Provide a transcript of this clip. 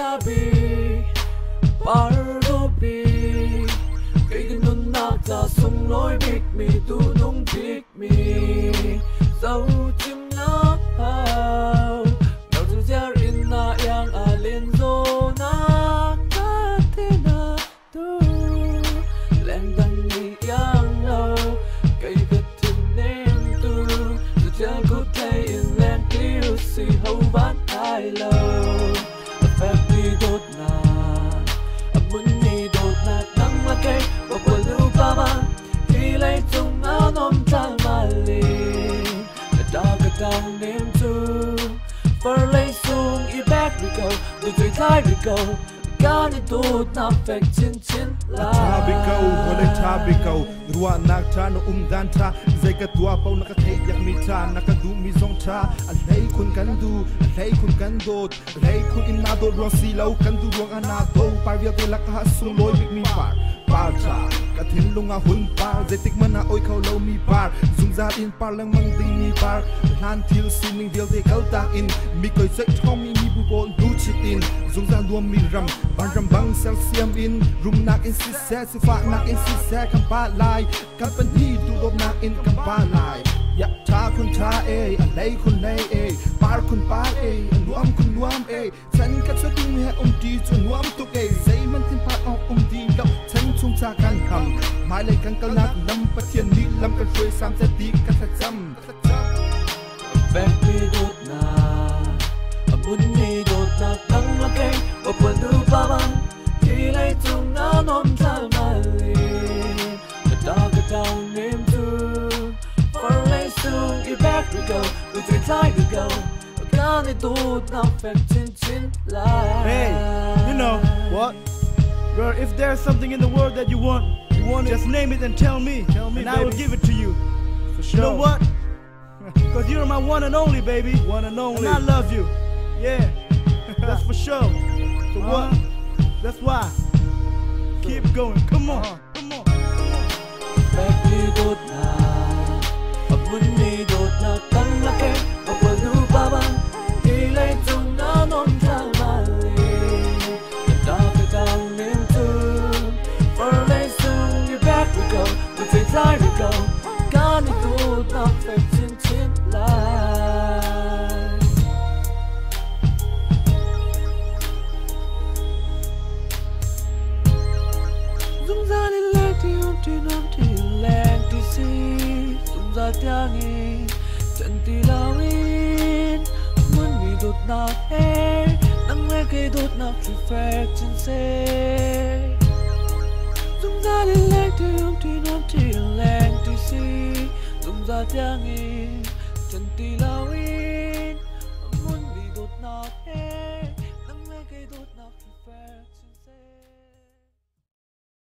sabi Pargobi Kay ganun nagta sung lối biết mi tu nung biết mi Dẫu chim lá hào Nào dù giar in na yang alin zo na Katina tu Leng tăng ni yang lâu Kay gatin nem tu Dù giar good day in leng tiêu si hâu ván ai lâu Phép đi đốt na Muốn đi đốt na nắng là cây Và quần lưu ba ban Khi lấy chung áo nôm trang mà lì Đã cả đăng niềm tu Phở lấy xuống y back we go Từ tuổi thái we go Cá ni tốt na phép chín chín lại Tabikaw, walay tabikaw Ruwa nagta no umdanta Zay katwa pao nakatayak mita Nakadumizong ta Alay kun kandu, alay kun kandot Alay kun inado ruang silaw Kandu ruang anado Parvia tilak kahasung loy big mi par Parcha, katin lunga hun par Zay tikman na oy kaw low mi par Dung za in par lang mang ding mi par Lan til sining dil de kalta in Mi koy zay chong mi mi bubol du chitin Dung za luam mi ram Ban ram bang sel siam in Rum nak in si se si fa nak in si se kam pa lai Kam pan hi tu dop nak in kam pa lai Ya ta kun ta alay kun lay Par kun par nuam kun nuam Chan kat sa dung he ti chu nuam tuk Zay man tin pa ong ti lo Chan chung cha kan ham Mai lay kan kalak lam pathian ni lam kan shuay sam sa ti kat sa cham Phép đi đốt na Muốn đi đốt na nắng là cây Và quần lưu ba ban Khi lấy chung áo nôm trang mà lì Đã cả đăng niềm tu Phở lấy xuống y back we go Từ tuổi thái we go Cá ni tốt na phép chín chín lại Hey, you know what? Girl, if there's something in the world that you want it, just name it and tell me and baby. I will give it to you. For sure. You know what? Cause you're my one and only, baby. One and only. And I love you. Yeah, that's for sure. So what? That's why. Keep going. Come on. Come on. Phép đi đốt na Muốn đi đốt na nắng là cây Và quần lưu ba ban Khi lấy chung áo nôm trang mà lì Đã phải đăng niềm tu Phở lấy xuống y back we go Từ tuổi thái we go Cá ni tốt na phép chín chín lại Dung ra đi lên thì ôm thì nôm thì lên thì si Dung ra tiếng in Chân thì lao in Muốn mi đốt nạc Nắng lê cây đốt nạc truy phép chân xe Dung ra đi lên thì ôm thì nôm thì lên thì si Dung ra tiếng in Chân thì lao